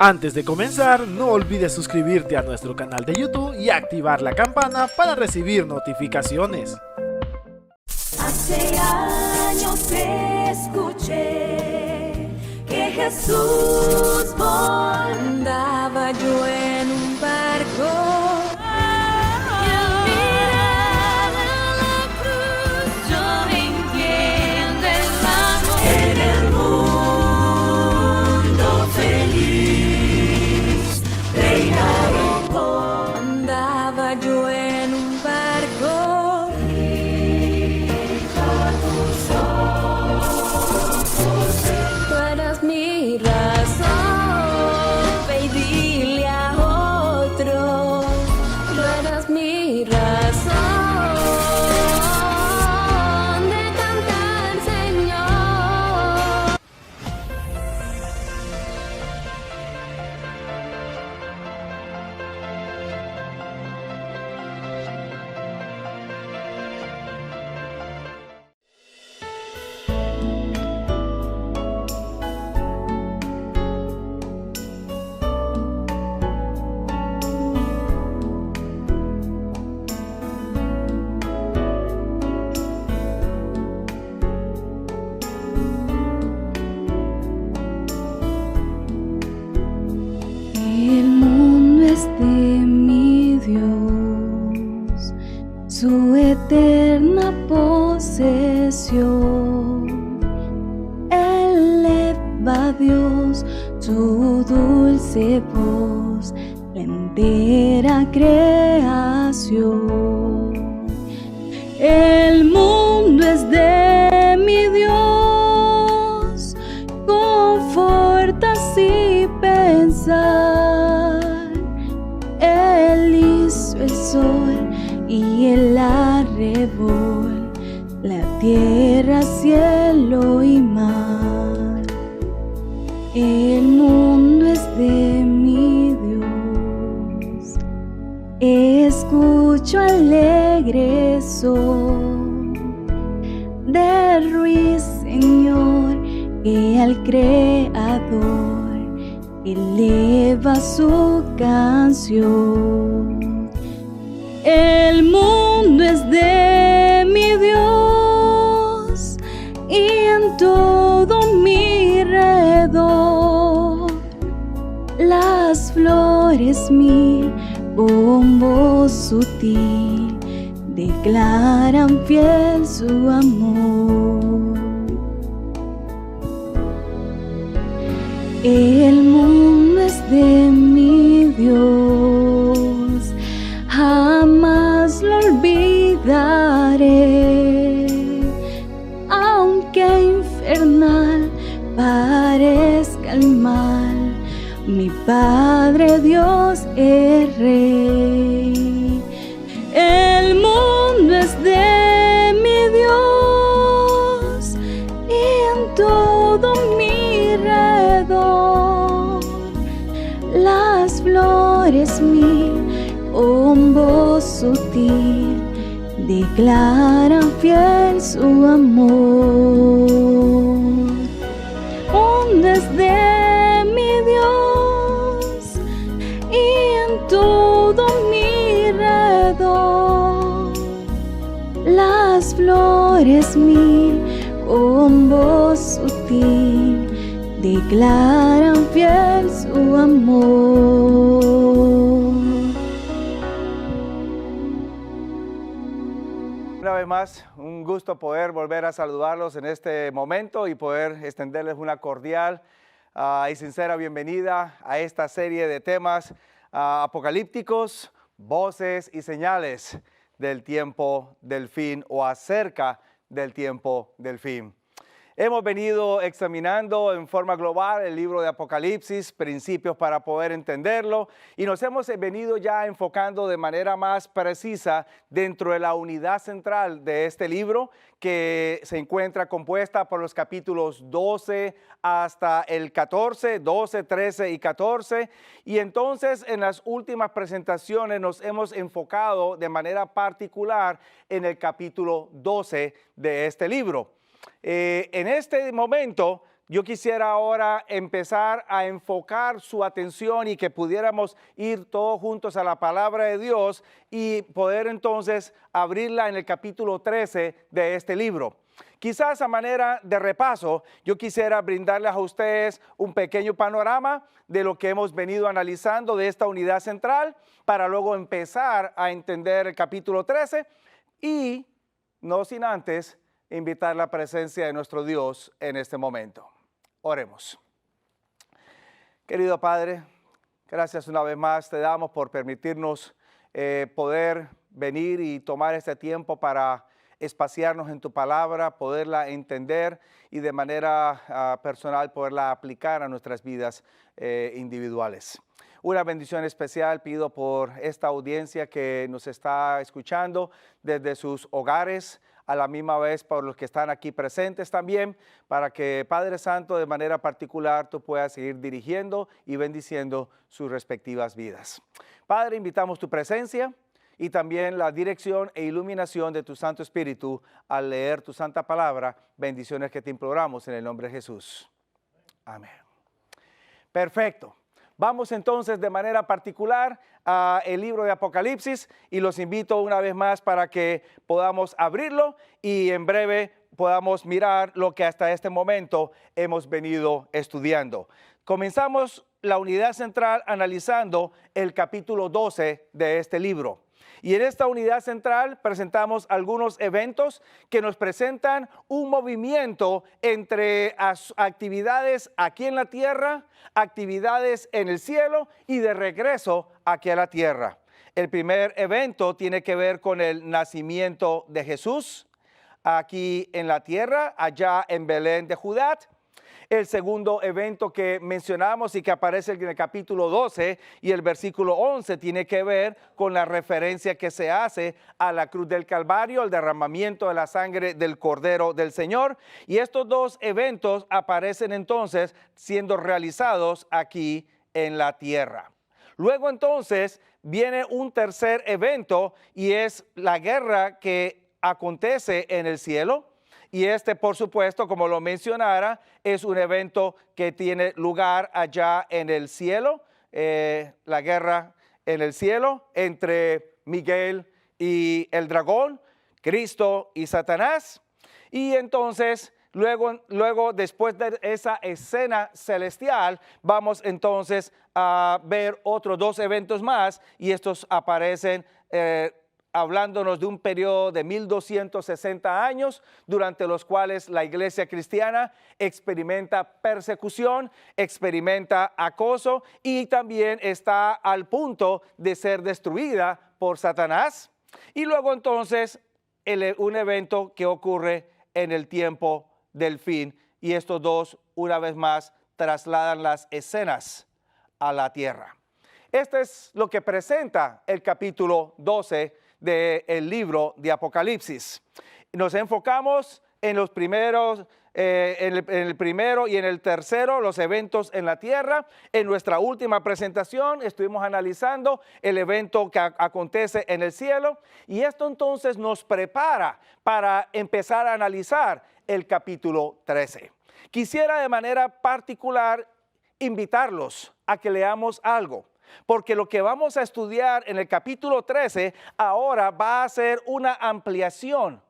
Antes de comenzar, no olvides suscribirte a nuestro canal de YouTube y activar la campana para recibir notificaciones. Hace años escuché que Jesús andaba yo en un barco. Y al mirar a la cruz yo entiendo el amor. En el mundo feliz reinaron por. Andaba yo en un barco. Tú eras mi razón, ve y dile a otro. Tú eras mi razón de cantar, Señor. El mundo es de mi Dios, su eterna posesión. Eleva a Dios su dulce voz, la entera creación. El mundo es de mi Dios, conforta así pensar. Él hizo el sol y el arrebol, la tierra, cielo y mar. El mundo es de mi Dios, escucho alegre son de ruiseñor que al Creador eleva su canción. El mundo es de mi Dios y en todo mi redor las flores mil con voz sutil declaran fiel su amor. El mundo es de mi Dios, jamás lo olvidaré, aunque infernal parezca el mal, mi Padre Dios es Rey. El mundo es de mi Dios y en todo mi redor las flores mil con voz sutil declaran fiel su amor. Mundo es de mi Dios y en todo mi redor las flores mil con voz sutil declaran fiel su amor. Una vez más, un gusto poder volver a saludarlos en este momento y poder extenderles una cordial y sincera bienvenida a esta serie de temas apocalípticos, voces y señales del tiempo del fin o acerca del tiempo del fin. Hemos venido examinando en forma global el libro de Apocalipsis, principios para poder entenderlo, y nos hemos venido ya enfocando de manera más precisa dentro de la unidad central de este libro, que se encuentra compuesta por los capítulos 12 hasta el 14, 12, 13 y 14. Y entonces en las últimas presentaciones nos hemos enfocado de manera particular en el capítulo 12 de este libro. En este momento Yo quisiera ahora empezar a enfocar su atención y que pudiéramos ir todos juntos a la palabra de Dios y poder entonces abrirla en el capítulo 13 de este libro. Quizás a manera de repaso, yo quisiera brindarles a ustedes un pequeño panorama de lo que hemos venido analizando de esta unidad central para luego empezar a entender el capítulo 13 y, no sin antes, invitar la presencia de nuestro Dios en este momento. Oremos. Querido Padre, gracias una vez más te damos por permitirnos poder venir y tomar este tiempo para espaciarnos en tu palabra, poderla entender y de manera personal poderla aplicar a nuestras vidas individuales. Una bendición especial pido por esta audiencia que nos está escuchando desde sus hogares, a la misma vez por los que están aquí presentes también, para que Padre Santo de manera particular tú puedas seguir dirigiendo y bendiciendo sus respectivas vidas. Padre, invitamos tu presencia y también la dirección e iluminación de tu Santo Espíritu al leer tu santa palabra, bendiciones que te imploramos en el nombre de Jesús. Amén. Perfecto. Vamos entonces de manera particular al libro de Apocalipsis y los invito una vez más para que podamos abrirlo y en breve podamos mirar lo que hasta este momento hemos venido estudiando. Comenzamos la unidad central analizando el capítulo 12 de este libro. Y en esta unidad central presentamos algunos eventos que nos presentan un movimiento entre actividades aquí en la tierra, actividades en el cielo y de regreso aquí a la tierra. El primer evento tiene que ver con el nacimiento de Jesús aquí en la tierra, allá en Belén de Judá. El segundo evento que mencionamos y que aparece en el capítulo 12 y el versículo 11 tiene que ver con la referencia que se hace a la cruz del Calvario, el derramamiento de la sangre del Cordero del Señor. Y estos dos eventos aparecen entonces siendo realizados aquí en la tierra. Luego entonces viene un tercer evento y es la guerra que acontece en el cielo. Y este, por supuesto, como lo mencionara, es un evento que tiene lugar allá en el cielo, la guerra en el cielo entre Miguel y el dragón, Cristo y Satanás. Y entonces, luego después de esa escena celestial, vamos entonces a ver otros dos eventos más y estos aparecen hablándonos de un periodo de 1260 años, durante los cuales la iglesia cristiana experimenta persecución, experimenta acoso y también está al punto de ser destruida por Satanás. Y luego entonces un evento que ocurre en el tiempo del fin. Y estos dos, una vez más, trasladan las escenas a la tierra. Este es lo que presenta el capítulo 12 del libro de Apocalipsis. Nos enfocamos en los primeros, en el primero y en el tercero, los eventos en la tierra. En nuestra última presentación estuvimos analizando el evento que acontece en el cielo y esto entonces nos prepara para empezar a analizar el capítulo 13. Quisiera de manera particular invitarlos a que leamos algo, porque lo que vamos a estudiar en el capítulo 13 ahora va a ser una ampliación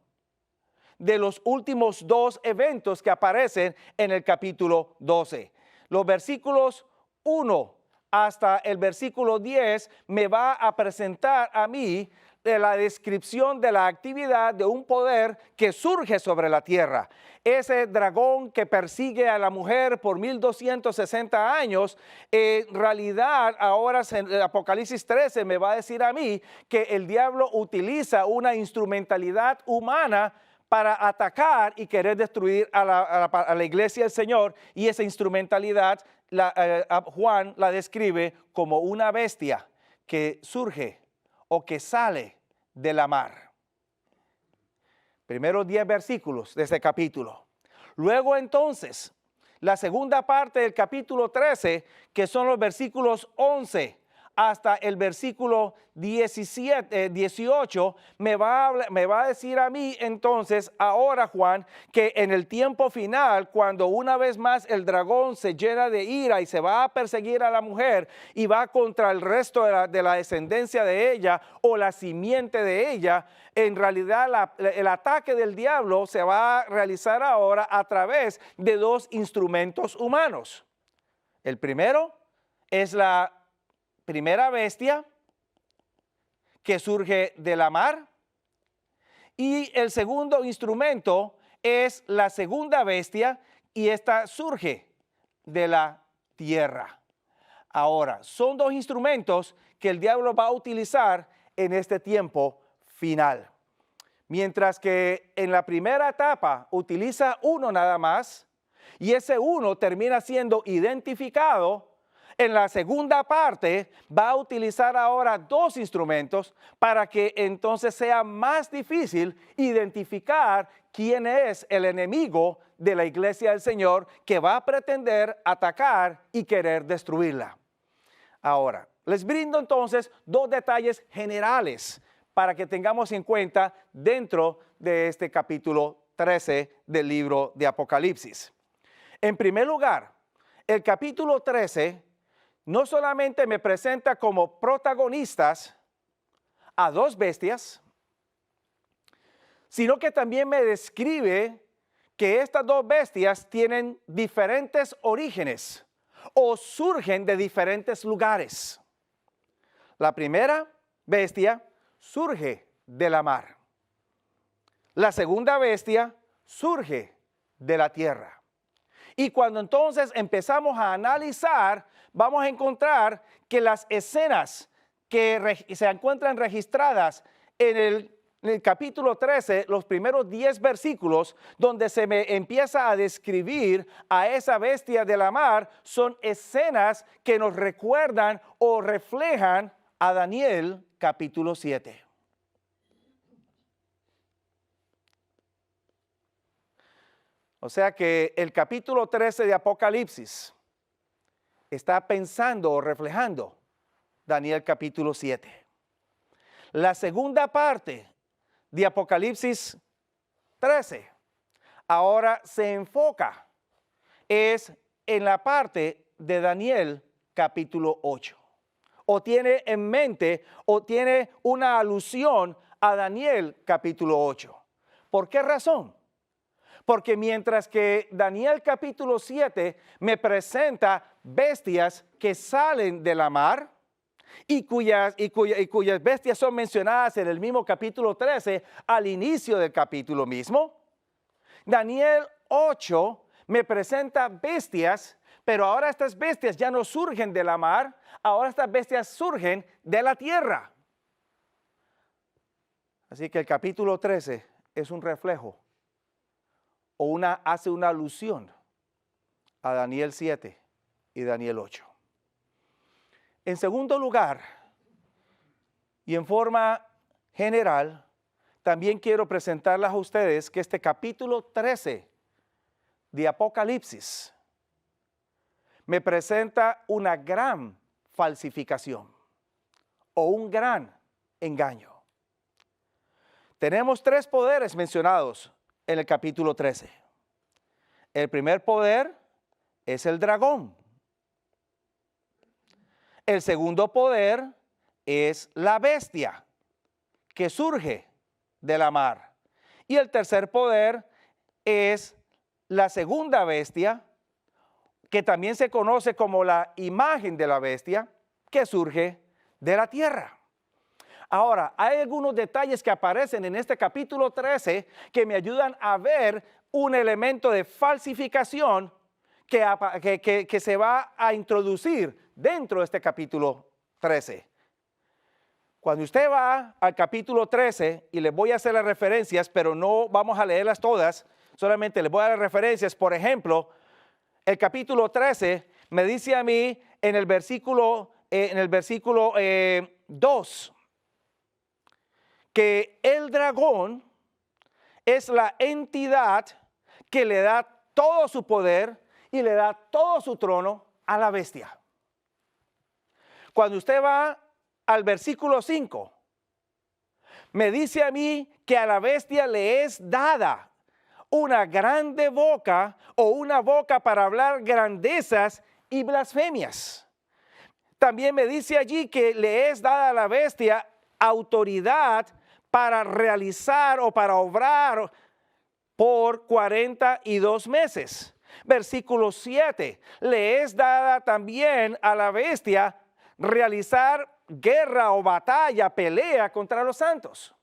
de los últimos dos eventos que aparecen en el capítulo 12. Los versículos 1 hasta el versículo 10 me va a presentar a mí de la descripción de la actividad de un poder que surge sobre la tierra. Ese dragón que persigue a la mujer por 1260 años, en realidad ahora en Apocalipsis 13 me va a decir a mí que el diablo utiliza una instrumentalidad humana para atacar y querer destruir a la iglesia del Señor, y esa instrumentalidad Juan la describe como una bestia que surge o que sale de la mar. Primeros 10 versículos de este capítulo. Luego entonces, la segunda parte del capítulo 13, que son los versículos 11 hasta el versículo 18, me va a decir a mí entonces, ahora Juan, que en el tiempo final, cuando una vez más el dragón se llena de ira y se va a perseguir a la mujer y va contra el resto de la descendencia de ella o la simiente de ella, en realidad el ataque del diablo se va a realizar ahora a través de dos instrumentos humanos. El primero es la primera bestia que surge de la mar, y el segundo instrumento es la segunda bestia, y esta surge de la tierra. Ahora, son dos instrumentos que el diablo va a utilizar en este tiempo final. Mientras que en la primera etapa utiliza uno nada más, y ese uno termina siendo identificado, en la segunda parte va a utilizar ahora dos instrumentos para que entonces sea más difícil identificar quién es el enemigo de la iglesia del Señor que va a pretender atacar y querer destruirla. Ahora, les brindo entonces dos detalles generales para que tengamos en cuenta dentro de este capítulo 13 del libro de Apocalipsis. En primer lugar, el capítulo 13 no solamente me presenta como protagonistas a dos bestias, sino que también me describe que estas dos bestias tienen diferentes orígenes o surgen de diferentes lugares. La primera bestia surge de la mar. La segunda bestia surge de la tierra. Y cuando entonces empezamos a analizar, vamos a encontrar que las escenas que se encuentran registradas en el capítulo 13, los primeros 10 versículos, donde se me empieza a describir a esa bestia de la mar, son escenas que nos recuerdan o reflejan a Daniel capítulo 7. O sea que el capítulo 13 de Apocalipsis está pensando o reflejando Daniel capítulo 7. La segunda parte de Apocalipsis 13 ahora se enfoca es en la parte de Daniel capítulo 8. O tiene en mente o tiene una alusión a Daniel capítulo 8. ¿Por qué razón? Porque mientras que Daniel capítulo 7 me presenta bestias que salen de la mar y cuyas bestias son mencionadas en el mismo capítulo 13 al inicio del capítulo mismo, Daniel 8 me presenta bestias, pero ahora estas bestias ya no surgen de la mar, ahora estas bestias surgen de la tierra. Así que el capítulo 13 es un reflejo o hace una alusión a Daniel 7 y Daniel 8. En segundo lugar, y en forma general, también quiero presentarles a ustedes que este capítulo 13 de Apocalipsis me presenta una gran falsificación o un gran engaño. Tenemos tres poderes mencionados en el capítulo 13. El primer poder es el dragón. El segundo poder es la bestia que surge de la mar. Y el tercer poder es la segunda bestia, que también se conoce como la imagen de la bestia, que surge de la tierra. Ahora, hay algunos detalles que aparecen en este capítulo 13 que me ayudan a ver un elemento de falsificación que se va a introducir dentro de este capítulo 13. Cuando usted va al capítulo 13, y les voy a hacer las referencias, pero no vamos a leerlas todas, solamente les voy a dar referencias. Por ejemplo, el capítulo 13 me dice a mí en el versículo 2, que el dragón es la entidad que le da todo su poder y le da todo su trono a la bestia. Cuando usted va al versículo 5, me dice a mí que a la bestia le es dada una grande boca o una boca para hablar grandezas y blasfemias. También me dice allí que le es dada a la bestia autoridad para realizar o para obrar por 42 meses. Versículo 7, le es dada también a la bestia realizar guerra o batalla, pelea contra los santos.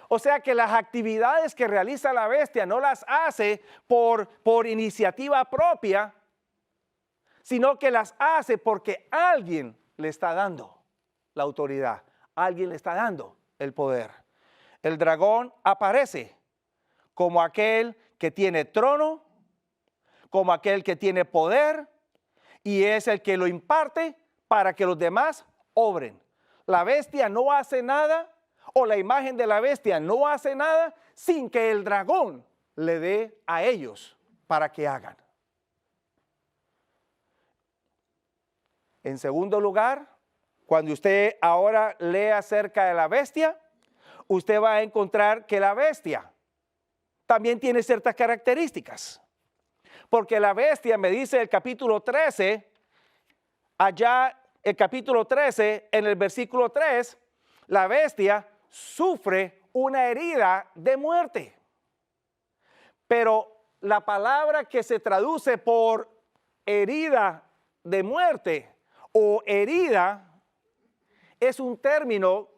O sea que las actividades que realiza la bestia no las hace por iniciativa propia, sino que las hace porque alguien le está dando la autoridad, alguien le está dando el poder. El dragón aparece como aquel que tiene trono, como aquel que tiene poder, y es el que lo imparte para que los demás obren. La bestia no hace nada, o la imagen de la bestia no hace nada sin que el dragón le dé a ellos para que hagan. En segundo lugar, cuando usted ahora lee acerca de la bestia, usted va a encontrar que la bestia también tiene ciertas características. Porque la bestia, me dice el capítulo 13, allá el capítulo 13, en el versículo 3, la bestia sufre una herida de muerte. Pero la palabra que se traduce por herida de muerte o herida es un término,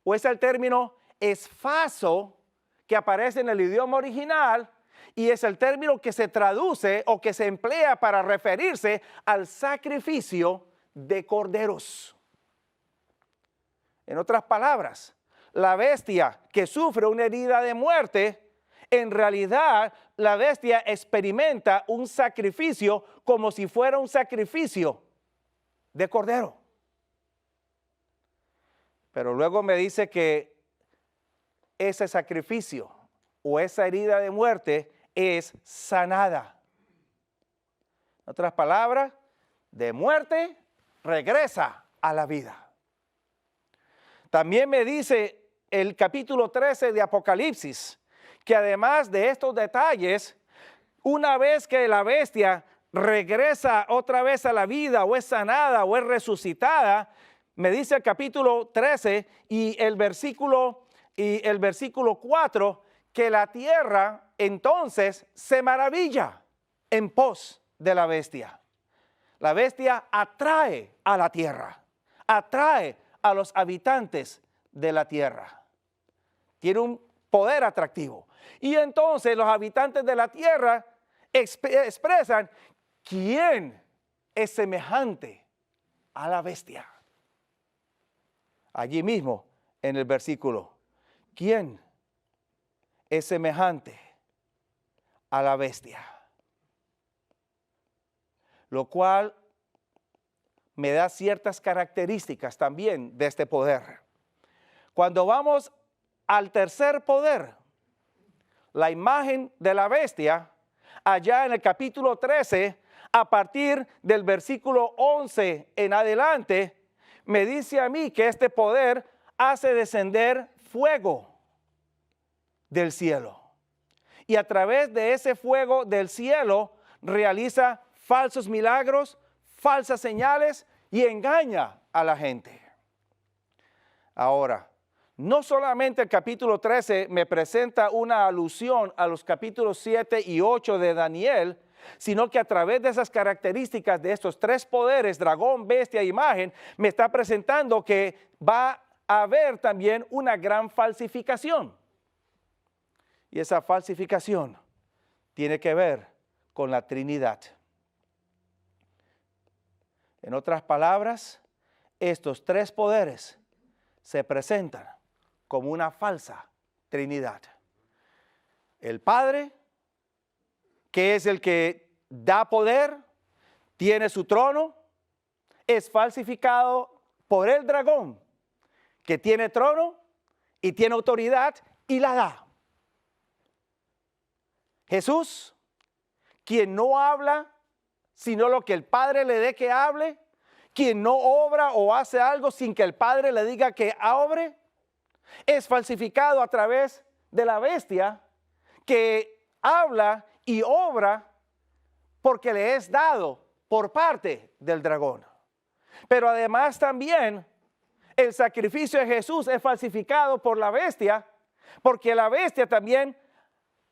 o es el término esfaso, que aparece en el idioma original, y es el término que se traduce o que se emplea para referirse al sacrificio de corderos. En otras palabras, la bestia que sufre una herida de muerte, en realidad la bestia experimenta un sacrificio como si fuera un sacrificio de cordero. Pero luego me dice que ese sacrificio o esa herida de muerte es sanada. En otras palabras, de muerte regresa a la vida. También me dice el capítulo 13 de Apocalipsis que además de estos detalles, una vez que la bestia regresa otra vez a la vida o es sanada o es resucitada, me dice el capítulo 13 y el versículo 4 que la tierra entonces se maravilla en pos de la bestia. La bestia atrae a la tierra, atrae a los habitantes de la tierra. Tiene un poder atractivo. Y entonces los habitantes de la tierra expresan quién es semejante a la bestia. Allí mismo en el versículo, ¿quién es semejante a la bestia? Lo cual me da ciertas características también de este poder. Cuando vamos al tercer poder, la imagen de la bestia, allá en el capítulo 13, a partir del versículo 11 en adelante, me dice a mí que este poder hace descender fuego del cielo. Y a través de ese fuego del cielo realiza falsos milagros, falsas señales y engaña a la gente. Ahora, no solamente el capítulo 13 me presenta una alusión a los capítulos 7 y 8 de Daniel, sino que a través de esas características de estos tres poderes, dragón, bestia e imagen, me está presentando que va a haber también una gran falsificación. Y esa falsificación tiene que ver con la Trinidad. En otras palabras, estos tres poderes se presentan como una falsa Trinidad. El Padre, que es el que da poder, tiene su trono, es falsificado por el dragón, que tiene trono y tiene autoridad y la da. Jesús, quien no habla sino lo que el Padre le dé que hable, quien no obra o hace algo sin que el Padre le diga que obre, es falsificado a través de la bestia que habla y obra porque le es dado por parte del dragón. Pero además también el sacrificio de Jesús es falsificado por la bestia, porque la bestia también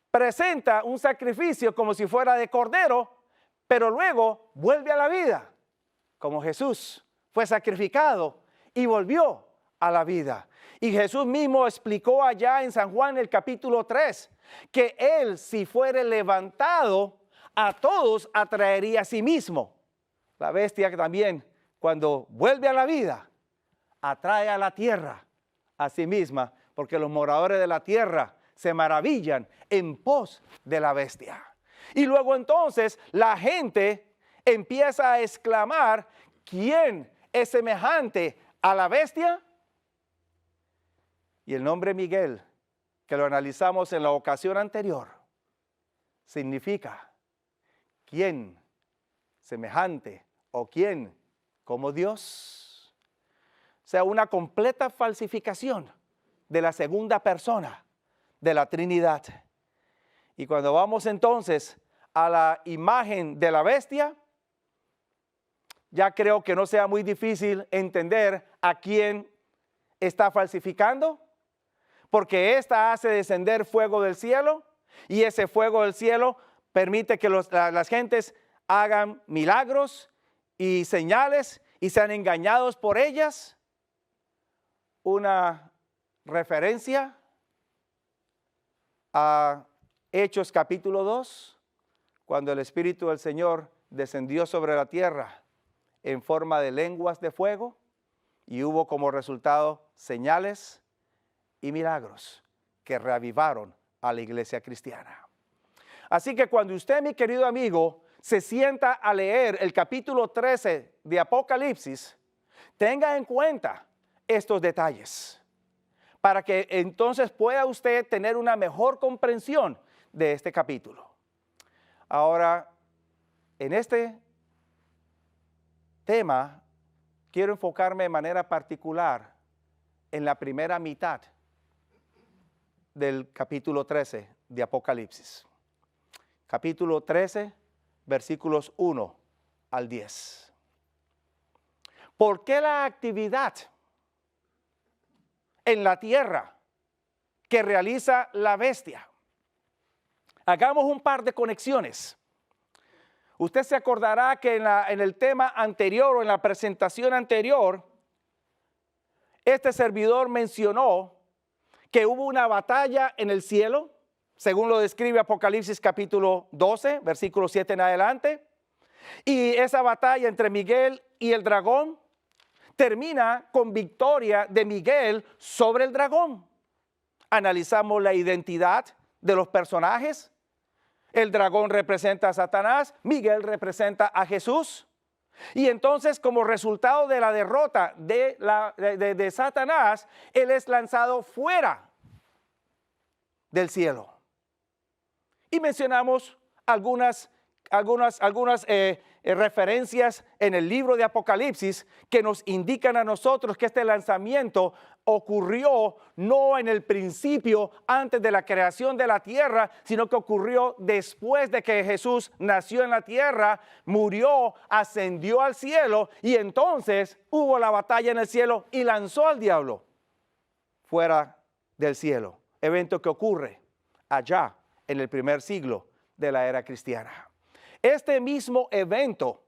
presenta un sacrificio como si fuera de cordero, pero luego vuelve a la vida, como Jesús fue sacrificado y volvió a la vida. Y Jesús mismo explicó allá en San Juan el capítulo 3, que Él, si fuere levantado, a todos atraería a sí mismo. La bestia también, cuando vuelve a la vida, atrae a la tierra a sí misma, porque los moradores de la tierra se maravillan en pos de la bestia. Y luego entonces la gente empieza a exclamar, ¿quién es semejante a la bestia? Y el nombre Miguel, que lo analizamos en la ocasión anterior, significa ¿quién semejante o quién como Dios? O sea, una completa falsificación de la segunda persona de la Trinidad. Y cuando vamos entonces a la imagen de la bestia, ya creo que no sea muy difícil entender a quién está falsificando, porque ésta hace descender fuego del cielo y ese fuego del cielo permite que las gentes hagan milagros y señales y sean engañados por ellas. Una referencia a Hechos capítulo 2, cuando el Espíritu del Señor descendió sobre la tierra en forma de lenguas de fuego y hubo como resultado señales y milagros que reavivaron a la iglesia cristiana. Así que cuando usted, mi querido amigo, se sienta a leer el capítulo 13 de Apocalipsis, tenga en cuenta estos detalles para que entonces pueda usted tener una mejor comprensión de este capítulo. Ahora, en este tema, quiero enfocarme de manera particular en la primera mitad del capítulo 13 de Apocalipsis. Capítulo 13, versículos 1 al 10. ¿Por qué la actividad en la tierra que realiza la bestia? Hagamos un par de conexiones. Usted se acordará que en el tema anterior o en la presentación anterior, este servidor mencionó que hubo una batalla en el cielo, según lo describe Apocalipsis capítulo 12, versículo 7 en adelante. Y esa batalla entre Miguel y el dragón termina con victoria de Miguel sobre el dragón. Analizamos la identidad de los personajes. El dragón representa a Satanás, Miguel representa a Jesús. Y entonces, como resultado de la derrota de Satanás, él es lanzado fuera del cielo. Y mencionamos algunas referencias en el libro de Apocalipsis que nos indican a nosotros que este lanzamiento ocurrió no en el principio, antes de la creación de la tierra, sino que ocurrió después de que Jesús nació en la tierra, murió, ascendió al cielo y entonces hubo la batalla en el cielo y lanzó al diablo fuera del cielo. Evento que ocurre allá en el primer siglo de la era cristiana. Este mismo evento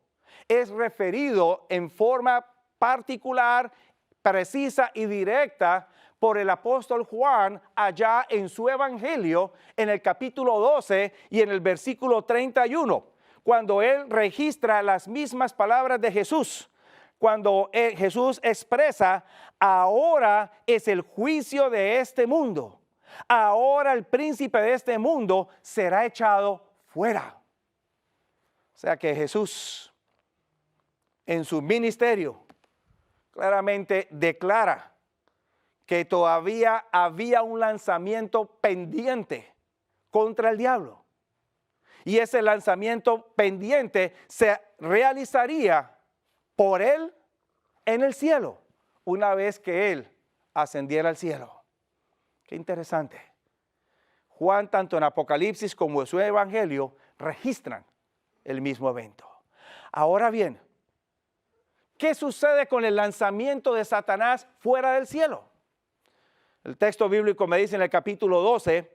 es referido en forma particular, precisa y directa por el apóstol Juan allá en su evangelio en el capítulo 12 y en el versículo 31, cuando él registra las mismas palabras de Jesús, cuando Jesús expresa: ahora es el juicio de este mundo. Ahora el príncipe de este mundo será echado fuera. O sea que Jesús, en su ministerio, claramente declara que todavía había un lanzamiento pendiente contra el diablo. Y ese lanzamiento pendiente se realizaría por él en el cielo una vez que Él ascendiera al cielo. Qué interesante. Juan, tanto en Apocalipsis como en su Evangelio, registran el mismo evento. Ahora bien, ¿qué sucede con el lanzamiento de Satanás fuera del cielo? El texto bíblico me dice en el capítulo 12,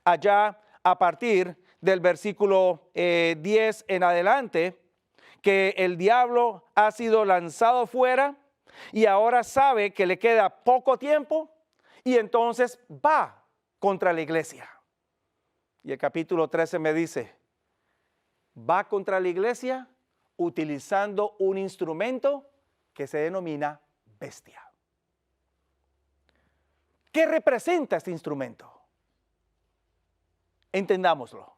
allá a partir del versículo 10 en adelante, que el diablo ha sido lanzado fuera y ahora sabe que le queda poco tiempo y entonces va contra la iglesia. Y el capítulo 13 me dice, va contra la iglesia utilizando un instrumento que se denomina bestia. ¿Qué representa este instrumento? Entendámoslo.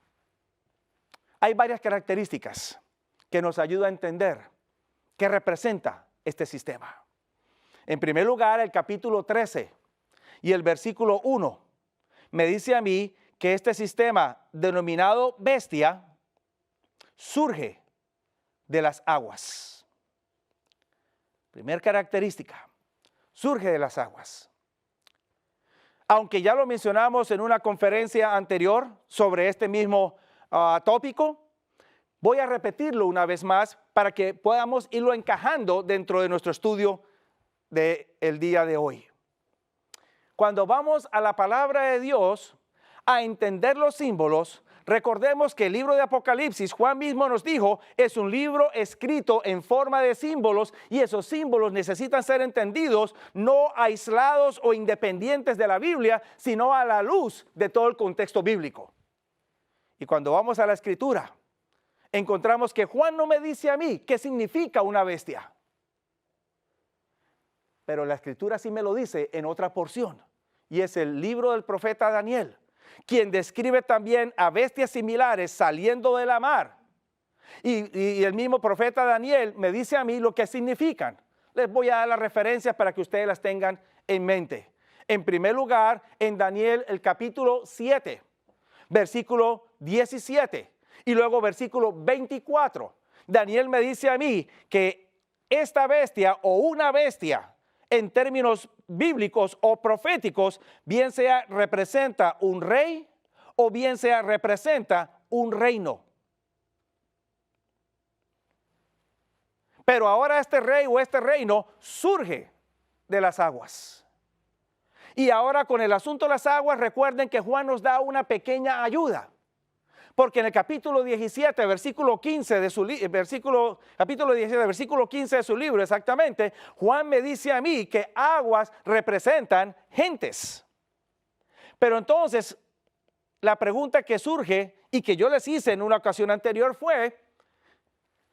Hay varias características que nos ayudan a entender qué representa este sistema. En primer lugar, el capítulo 13 y el versículo 1 me dice a mí que este sistema denominado bestia surge de las aguas. Primera característica, surge de las aguas. Aunque ya lo mencionamos en una conferencia anterior sobre este mismo tópico, voy a repetirlo una vez más para que podamos irlo encajando dentro de nuestro estudio del día de hoy. Cuando vamos a la palabra de Dios a entender los símbolos, recordemos que el libro de Apocalipsis, Juan mismo nos dijo, es un libro escrito en forma de símbolos y esos símbolos necesitan ser entendidos no aislados o independientes de la Biblia, sino a la luz de todo el contexto bíblico. Y cuando vamos a la Escritura, encontramos que Juan no me dice a mí qué significa una bestia. Pero la Escritura sí me lo dice en otra porción. Y es el libro del profeta Daniel, quien describe también a bestias similares saliendo de la mar. Y el mismo profeta Daniel me dice a mí lo que significan. Les voy a dar las referencias para que ustedes las tengan en mente. En primer lugar, en Daniel el capítulo 7, versículo 17 y luego versículo 24. Daniel me dice a mí que esta bestia o una bestia en términos bíblicos o proféticos, bien sea representa un rey o bien sea representa un reino. Pero ahora este rey o este reino surge de las aguas. Y ahora con el asunto de las aguas, recuerden que Juan nos da una pequeña ayuda. Porque en el capítulo 17, versículo 15 de su capítulo 17, versículo 15 de su libro exactamente, Juan me dice a mí que aguas representan gentes. Pero entonces, la pregunta que surge y que yo les hice en una ocasión anterior fue,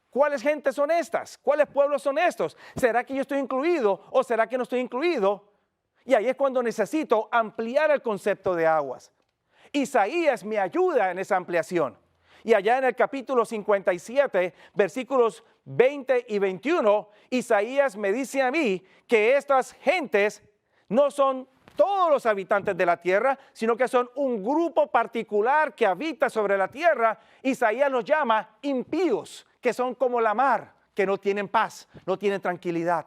¿cuáles gentes son estas? ¿Cuáles pueblos son estos? ¿Será que yo estoy incluido o será que no estoy incluido? Y ahí es cuando necesito ampliar el concepto de aguas. Isaías me ayuda en esa ampliación. Y allá en el capítulo 57, versículos 20 y 21, Isaías me dice a mí que estas gentes no son todos los habitantes de la tierra, sino que son un grupo particular que habita sobre la tierra. Isaías los llama impíos, que son como la mar, que no tienen paz, no tienen tranquilidad.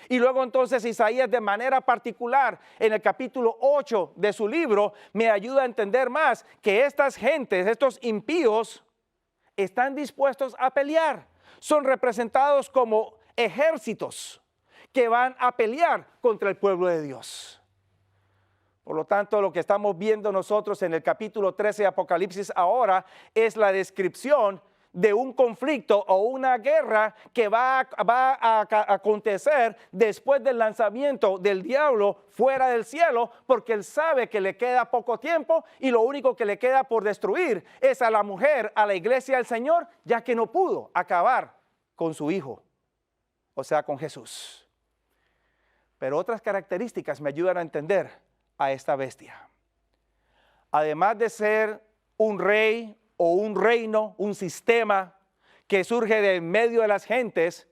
Y luego entonces Isaías de manera particular en el capítulo 8 de su libro me ayuda a entender más que estas gentes, estos impíos, están dispuestos a pelear. Son representados como ejércitos que van a pelear contra el pueblo de Dios. Por lo tanto, lo que estamos viendo nosotros en el capítulo 13 de Apocalipsis ahora es la descripción de un conflicto o una guerra que va a acontecer después del lanzamiento del diablo fuera del cielo, porque él sabe que le queda poco tiempo y lo único que le queda por destruir es a la mujer, a la iglesia del Señor, ya que no pudo acabar con su hijo, o sea, con Jesús. Pero otras características me ayudan a entender a esta bestia. Además de ser un rey o un reino, un sistema que surge de en medio de las gentes,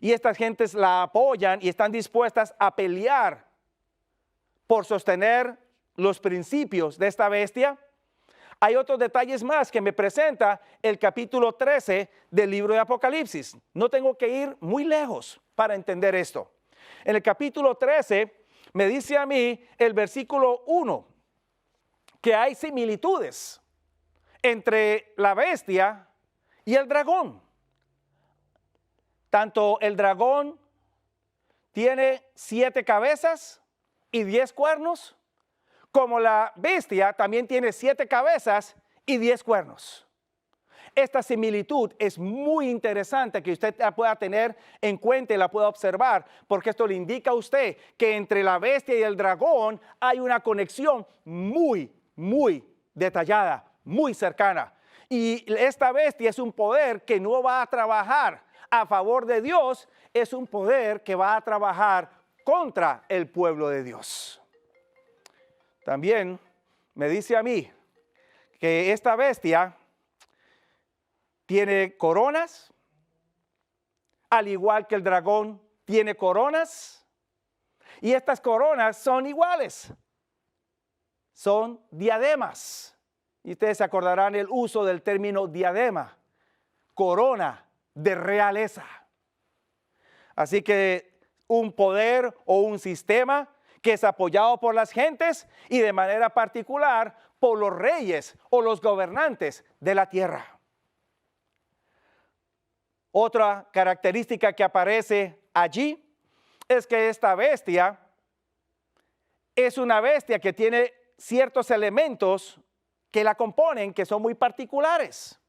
y estas gentes la apoyan y están dispuestas a pelear por sostener los principios de esta bestia. hay otros detalles más que me presenta el capítulo 13 del libro de Apocalipsis. No tengo que ir muy lejos para entender esto. En el capítulo 13 me dice a mí el versículo 1 que hay similitudes entre la bestia y el dragón. Tanto el dragón tiene 7 cabezas y 10 cuernos, como la bestia también tiene 7 cabezas y 10 cuernos. Esta similitud es muy interesante que usted la pueda tener en cuenta y la pueda observar, porque esto le indica a usted que entre la bestia y el dragón hay una conexión muy detallada, muy cercana. Y esta bestia es un poder que no va a trabajar a favor de Dios, es un poder que va a trabajar contra el pueblo de Dios. También me dice a mí que esta bestia tiene coronas, al igual que el dragón tiene coronas, y estas coronas son iguales, son diademas. Y ustedes se acordarán el uso del término diadema, corona de realeza. Así que un poder o un sistema que es apoyado por las gentes y de manera particular por los reyes o los gobernantes de la tierra. Otra característica que aparece allí es que esta bestia es una bestia que tiene ciertos elementos que la componen que son muy particulares.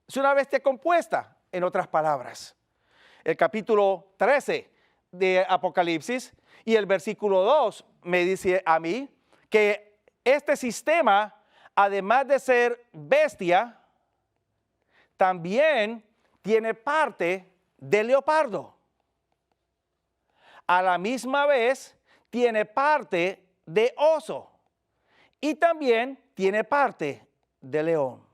Es una bestia compuesta, en otras palabras. El capítulo 13 de Apocalipsis y el versículo 2 me dice a mí que este sistema, además de ser bestia, también tiene parte de leopardo. A la misma vez tiene parte de oso y también tiene parte de león.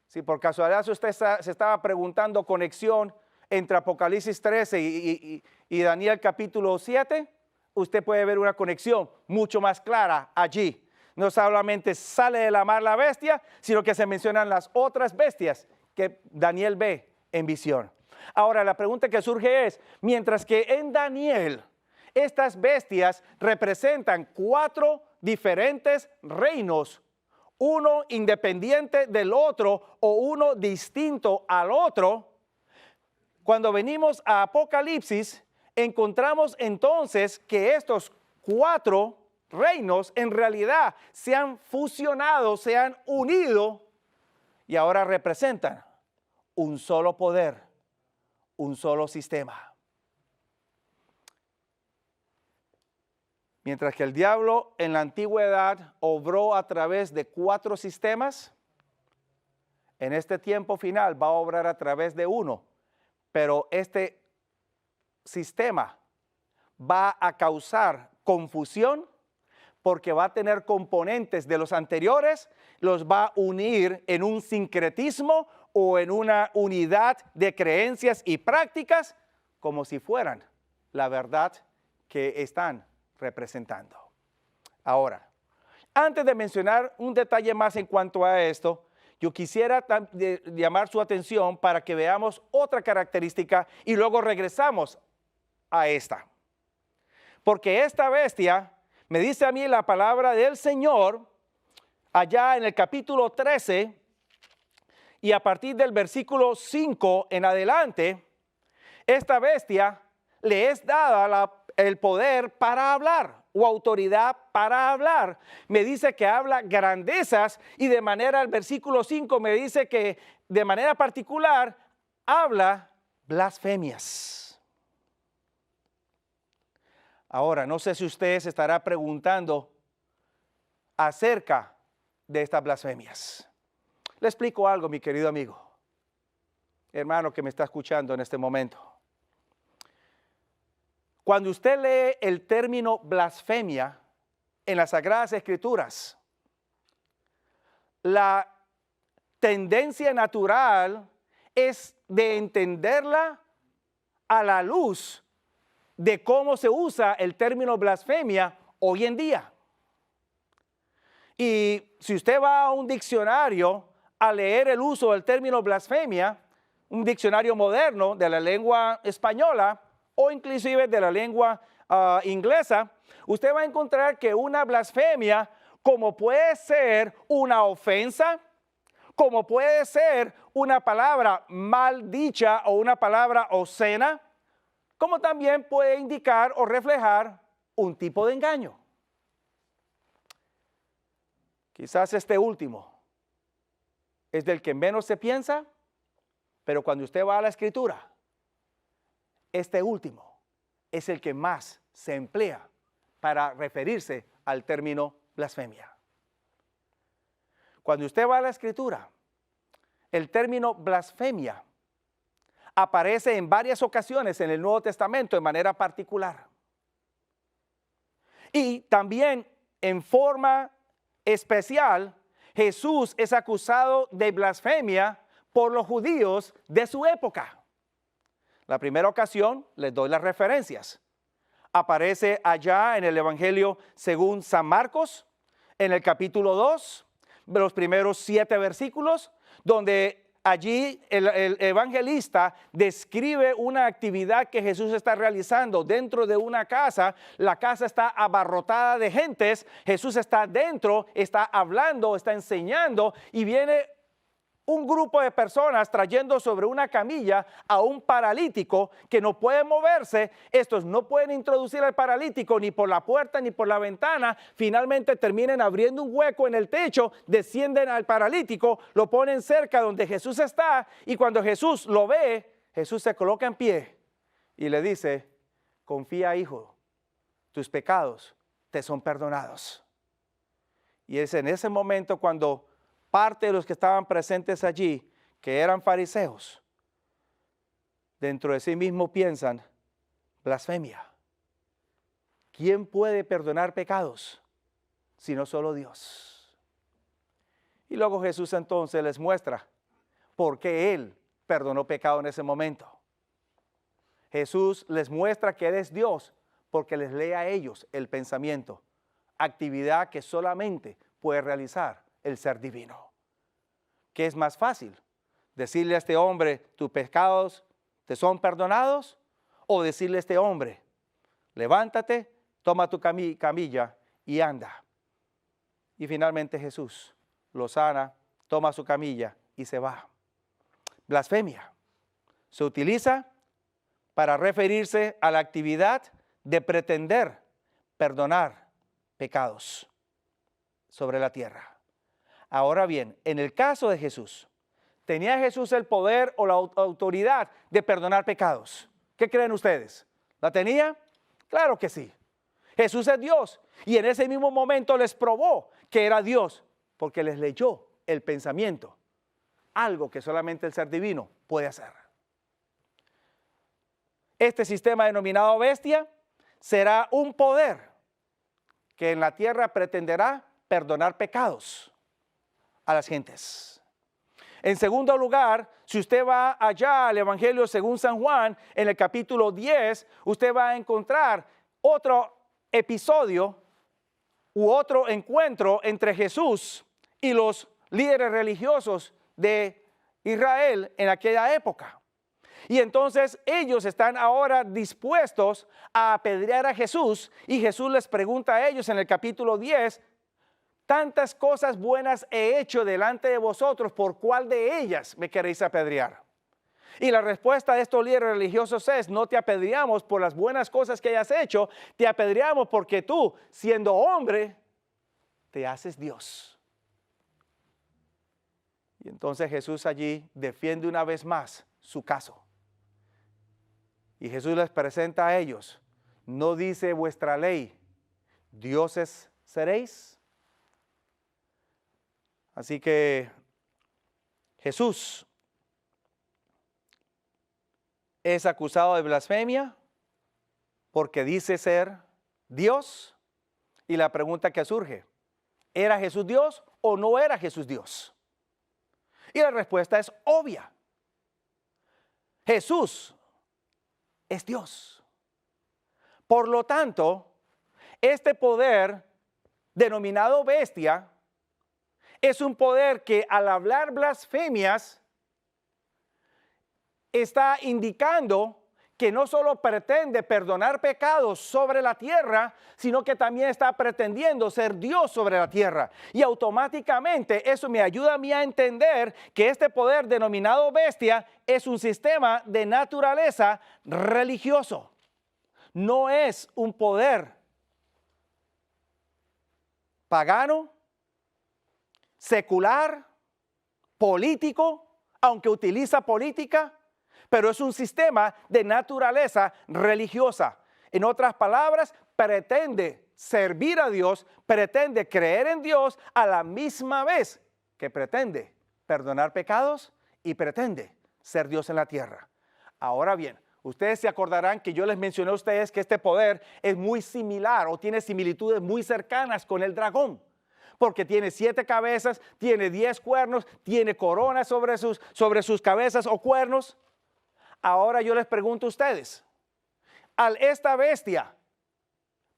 Si por casualidad usted se estaba preguntando conexión entre Apocalipsis 13 y Daniel capítulo 7, usted puede ver una conexión mucho más clara allí. No solamente sale de la mar la bestia, sino que se mencionan las otras bestias que Daniel ve en visión. Ahora la pregunta que surge es, mientras que en Daniel estas bestias representan 4 diferentes reinos, uno independiente del otro o uno distinto al otro, cuando venimos a Apocalipsis, encontramos entonces que estos 4 reinos en realidad se han fusionado, se han unido y ahora representan un solo poder, un solo sistema. Mientras que el diablo en la antigüedad obró a través de 4 sistemas, en este tiempo final va a obrar a través de uno. Pero este sistema va a causar confusión porque va a tener componentes de los anteriores, los va a unir en un sincretismo o en una unidad de creencias y prácticas como si fueran la verdad que están representando. Ahora, antes de mencionar un detalle más en cuanto a esto, yo quisiera llamar su atención para que veamos otra característica y luego regresamos a esta. Porque esta bestia, me dice a mí la palabra del Señor, allá en el capítulo 13, y a partir del versículo 5 en adelante, esta bestia le es dada el poder para hablar o autoridad para hablar. Me dice que habla grandezas y de manera, el versículo 5 me dice que de manera particular habla blasfemias. Ahora, no sé si usted se estará preguntando acerca de estas blasfemias. Le explico algo, mi querido amigo, hermano que me está escuchando en este momento. Cuando usted lee el término blasfemia en las Sagradas Escrituras, la tendencia natural es de entenderla a la luz de cómo se usa el término blasfemia hoy en día. Y si usted va a un diccionario a leer el uso del término blasfemia, un diccionario moderno de la lengua española o inclusive de la lengua inglesa, usted va a encontrar que una blasfemia, como puede ser una ofensa, como puede ser una palabra mal dicha o una palabra obscena, como también puede indicar o reflejar un tipo de engaño. Quizás este último es del que menos se piensa, pero cuando usted va a la Escritura, este último es el que más se emplea para referirse al término blasfemia. Cuando usted va a la Escritura, el término blasfemia aparece en varias ocasiones en el Nuevo Testamento de manera particular. Y también en forma especial, Jesús es acusado de blasfemia por los judíos de su época. La primera ocasión, les doy las referencias. Aparece allá en el Evangelio según San Marcos, en el capítulo 2, de los primeros 7 versículos, donde allí el evangelista describe una actividad que Jesús está realizando dentro de una casa. La casa está abarrotada de gentes, Jesús está dentro, está hablando, está enseñando y viene un grupo de personas trayendo sobre una camilla a un paralítico que no puede moverse. Estos no pueden introducir al paralítico ni por la puerta ni por la ventana. Finalmente terminan abriendo un hueco en el techo, descienden al paralítico, lo ponen cerca donde Jesús está y cuando Jesús lo ve, Jesús se coloca en pie y le dice: confía, hijo, tus pecados te son perdonados. Y es en ese momento cuando parte de los que estaban presentes allí, que eran fariseos, dentro de sí mismo piensan: blasfemia. ¿Quién puede perdonar pecados sino solo Dios? Y luego Jesús entonces les muestra por qué Él perdonó pecado en ese momento. Jesús les muestra que Él es Dios porque les lee a ellos el pensamiento, actividad que solamente puede realizar el ser divino. ¿Qué es más fácil? ¿Decirle a este hombre, tus pecados te son perdonados? ¿O decirle a este hombre, levántate, toma tu camilla y anda? Y finalmente Jesús lo sana, toma su camilla y se va. Blasfemia se utiliza para referirse a la actividad de pretender perdonar pecados sobre la tierra. Ahora bien, en el caso de Jesús, ¿tenía Jesús el poder o la autoridad de perdonar pecados? ¿Qué creen ustedes? ¿La tenía? Claro que sí. Jesús es Dios y en ese mismo momento les probó que era Dios porque les leyó el pensamiento, algo que solamente el ser divino puede hacer. Este sistema denominado bestia será un poder que en la tierra pretenderá perdonar pecados a las gentes. En segundo lugar, si usted va allá al Evangelio según San Juan, en el capítulo 10, usted va a encontrar otro episodio u otro encuentro entre Jesús y los líderes religiosos de Israel en aquella época. Y entonces ellos están ahora dispuestos a apedrear a Jesús y Jesús les pregunta a ellos en el capítulo 10, tantas cosas buenas he hecho delante de vosotros, ¿por cuál de ellas me queréis apedrear? Y la respuesta de estos líderes religiosos es: no te apedreamos por las buenas cosas que hayas hecho, te apedreamos porque tú, siendo hombre, te haces Dios. Y entonces Jesús allí defiende una vez más su caso. Y Jesús les presenta a ellos: ¿no dice vuestra ley, dioses seréis? Así que Jesús es acusado de blasfemia porque dice ser Dios. Y la pregunta que surge: ¿era Jesús Dios o no era Jesús Dios? Y la respuesta es obvia. Jesús es Dios. Por lo tanto, este poder denominado bestia es un poder que al hablar blasfemias está indicando que no solo pretende perdonar pecados sobre la tierra, sino que también está pretendiendo ser Dios sobre la tierra. Y automáticamente eso me ayuda a mí a entender que este poder denominado bestia es un sistema de naturaleza religioso. No es un poder pagano, secular, político, aunque utiliza política, pero es un sistema de naturaleza religiosa. En otras palabras, pretende servir a Dios, pretende creer en Dios a la misma vez que pretende perdonar pecados y pretende ser Dios en la tierra. Ahora bien, ustedes se acordarán que yo les mencioné a ustedes que este poder es muy similar o tiene similitudes muy cercanas con el dragón. Porque tiene 7 cabezas, tiene 10 cuernos, tiene coronas sobre sus cabezas o cuernos. Ahora yo les pregunto a ustedes, al esta bestia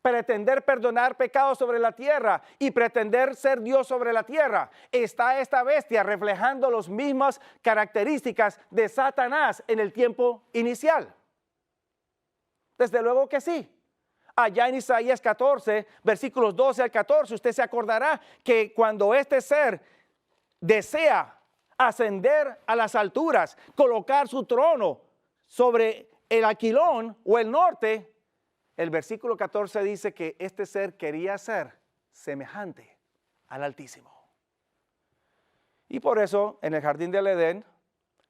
pretender perdonar pecados sobre la tierra y pretender ser Dios sobre la tierra, ¿está esta bestia reflejando las mismas características de Satanás en el tiempo inicial? Desde luego que sí. Allá en Isaías 14, versículos 12 al 14, usted se acordará que cuando este ser desea ascender a las alturas, colocar su trono sobre el Aquilón o el norte, el versículo 14 dice que este ser quería ser semejante al Altísimo. Y por eso en el jardín del Edén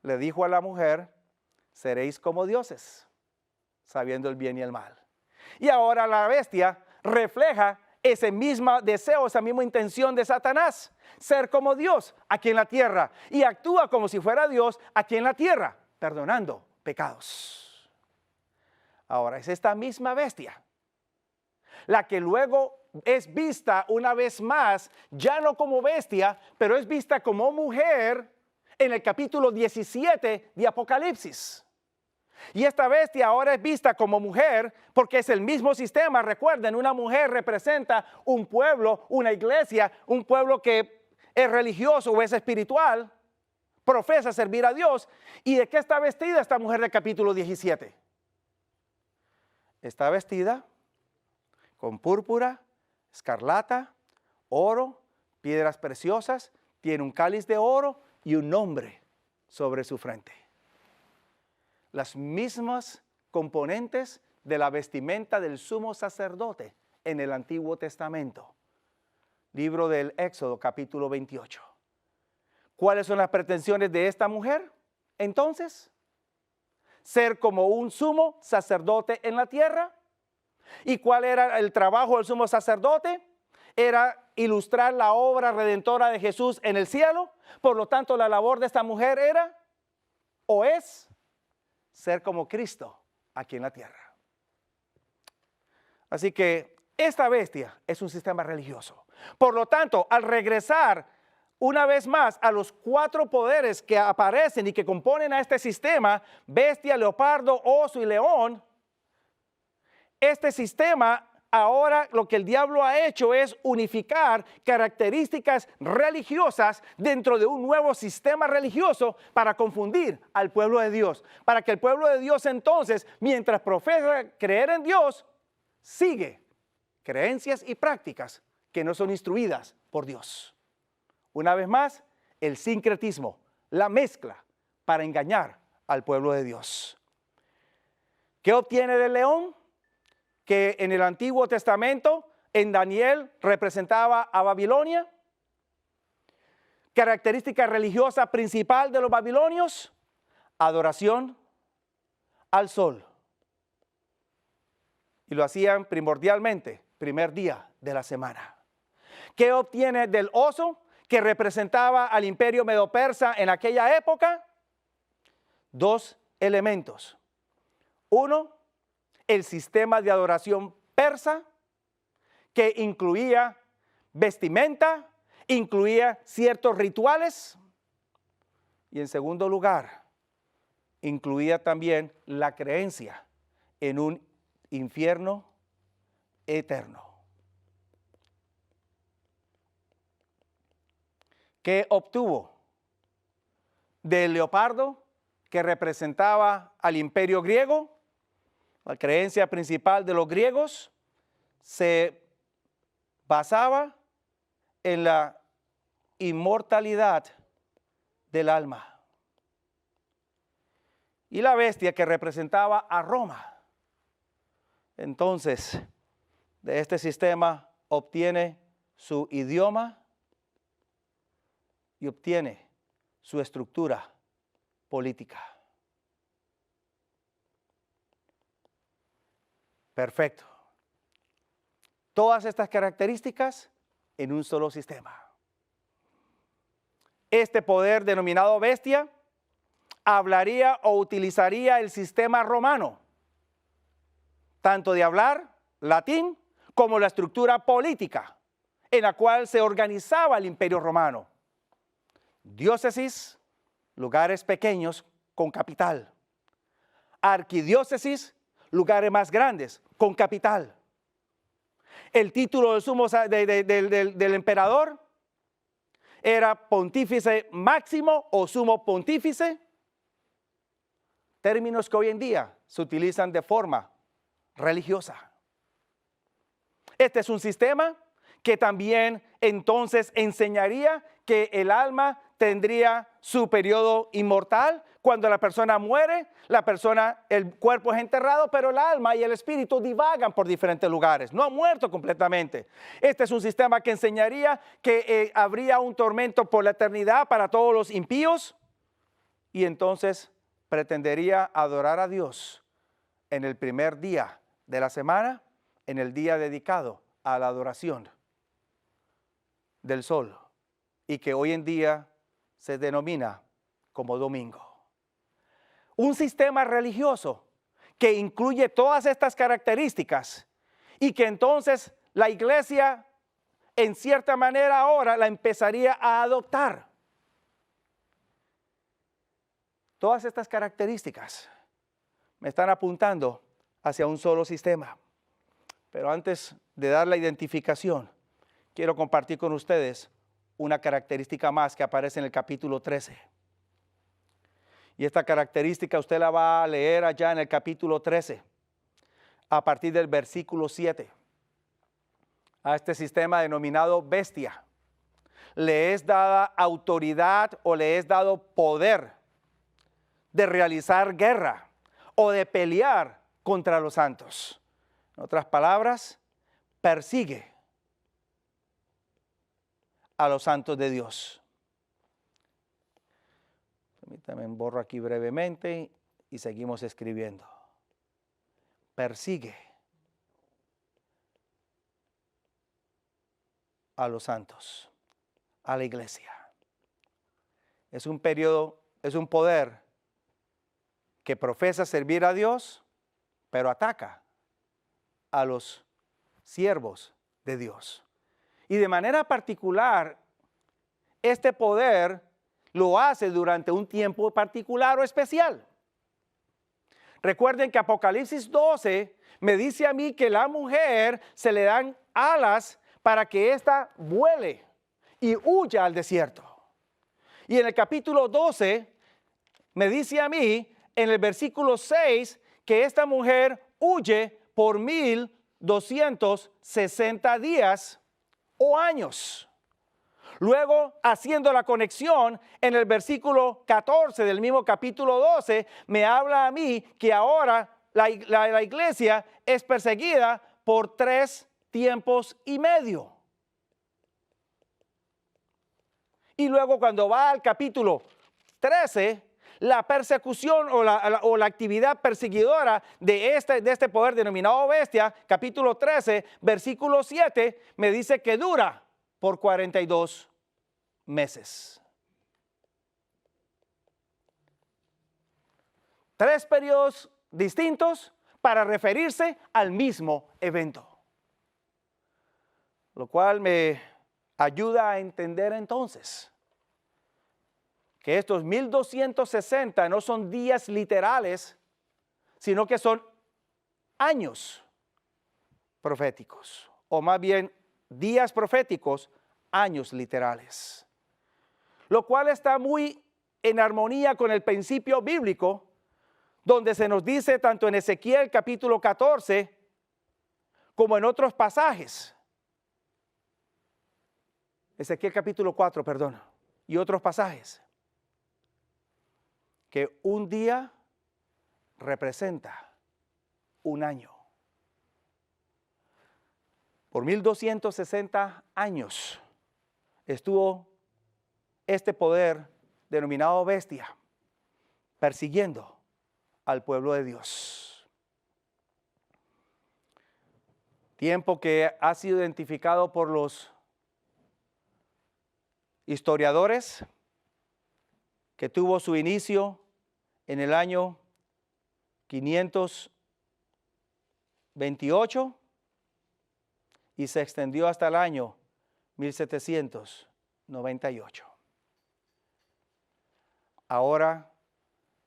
le dijo a la mujer, seréis como dioses, sabiendo el bien y el mal. Y ahora la bestia refleja ese mismo deseo, esa misma intención de Satanás, ser como Dios aquí en la tierra, y actúa como si fuera Dios aquí en la tierra, perdonando pecados. Ahora es esta misma bestia la que luego es vista una vez más, ya no como bestia, pero es vista como mujer en el capítulo 17 de Apocalipsis. Y esta bestia ahora es vista como mujer porque es el mismo sistema. Recuerden, una mujer representa un pueblo, una iglesia, un pueblo que es religioso o es espiritual, profesa servir a Dios. ¿Y de qué está vestida esta mujer del capítulo 17? Está vestida con púrpura, escarlata, oro, piedras preciosas, tiene un cáliz de oro y un nombre sobre su frente. Las mismas componentes de la vestimenta del sumo sacerdote en el Antiguo Testamento. Libro del Éxodo, capítulo 28. ¿Cuáles son las pretensiones de esta mujer? Entonces, ser como un sumo sacerdote en la tierra. ¿Y cuál era el trabajo del sumo sacerdote? Era ilustrar la obra redentora de Jesús en el cielo. Por lo tanto, la labor de esta mujer era o es ser como Cristo aquí en la tierra. Así que esta bestia es un sistema religioso. Por lo tanto, al regresar una vez más a los 4 poderes que aparecen y que componen a este sistema, bestia, leopardo, oso y león, este sistema ahora lo que el diablo ha hecho es unificar características religiosas dentro de un nuevo sistema religioso para confundir al pueblo de Dios. Para que el pueblo de Dios entonces, mientras profesa creer en Dios, sigue creencias y prácticas que no son instruidas por Dios. Una vez más, el sincretismo, la mezcla para engañar al pueblo de Dios. ¿Qué obtiene del león? Que en el Antiguo Testamento, en Daniel, representaba a Babilonia. Característica religiosa principal de los babilonios, adoración al sol. Y lo hacían primordialmente, primer día de la semana. ¿Qué obtiene del oso, que representaba al imperio medo-persa en aquella época? 2 elementos. 1, el sistema de adoración persa, que incluía vestimenta, incluía ciertos rituales. Y en segundo lugar, incluía también la creencia en un infierno eterno. ¿qué obtuvo? Del leopardo, que representaba al imperio griego, la creencia principal de los griegos, se basaba en la inmortalidad del alma. Y la bestia, que representaba a Roma. Entonces, de este sistema obtiene su idioma y obtiene su estructura política. Perfecto. Todas estas características en un solo sistema. Este poder denominado bestia hablaría o utilizaría el sistema romano, tanto de hablar latín como la estructura política en la cual se organizaba el imperio romano. Diócesis, lugares pequeños con capital. Arquidiócesis, lugares más grandes con capital. El título del sumo del emperador era pontífice máximo o sumo pontífice, términos que hoy en día se utilizan de forma religiosa. Este es un sistema que también entonces enseñaría que el alma tendría su periodo inmortal. Cuando la persona muere, el cuerpo es enterrado, pero el alma y el espíritu divagan por diferentes lugares. No ha muerto completamente. Este es un sistema que enseñaría que habría un tormento por la eternidad para todos los impíos, y entonces pretendería adorar a Dios en el primer día de la semana, en el día dedicado a la adoración del sol, y que hoy en día se denomina como domingo. Un sistema religioso que incluye todas estas características y que entonces la iglesia en cierta manera ahora la empezaría a adoptar. Todas estas características me están apuntando hacia un solo sistema. Pero antes de dar la identificación, quiero compartir con ustedes una característica más que aparece en el capítulo 13. Y esta característica usted la va a leer allá en el capítulo 13, a partir del versículo 7. A este sistema denominado bestia le es dada autoridad o le es dado poder de realizar guerra o de pelear contra los santos. En otras palabras, persigue a los santos de Dios. Permítame, borro aquí brevemente y seguimos escribiendo. Persigue a los santos, a la iglesia. Es un poder que profesa servir a Dios, pero ataca a los siervos de Dios. Y de manera particular, este poder lo hace durante un tiempo particular o especial. Recuerden que Apocalipsis 12 me dice a mí que la mujer se le dan alas para que ésta vuele y huya al desierto. Y en el capítulo 12 me dice a mí, en el versículo 6, que esta mujer huye por 1260 días o años. Luego, haciendo la conexión, en el versículo 14 del mismo capítulo 12, me habla a mí que ahora la iglesia es perseguida por 3 tiempos y medio. Y luego cuando va al capítulo 13, la persecución o la actividad perseguidora de este poder denominado bestia, capítulo 13, versículo 7, me dice que dura por 42 meses. 3 periodos distintos para referirse al mismo evento. Lo cual me ayuda a entender entonces que estos 1260 no son días literales, sino que son años proféticos, o más bien días proféticos, años literales. lo cual está muy en armonía con el principio bíblico, donde se nos dice tanto en Ezequiel capítulo 14 como en otros pasajes. Ezequiel capítulo 4, perdón, y otros pasajes, que un día representa un año. Por 1260 años estuvo este poder denominado bestia persiguiendo al pueblo de Dios. Tiempo que ha sido identificado por los historiadores, que tuvo su inicio en el año 528 y se extendió hasta el año 1798. Ahora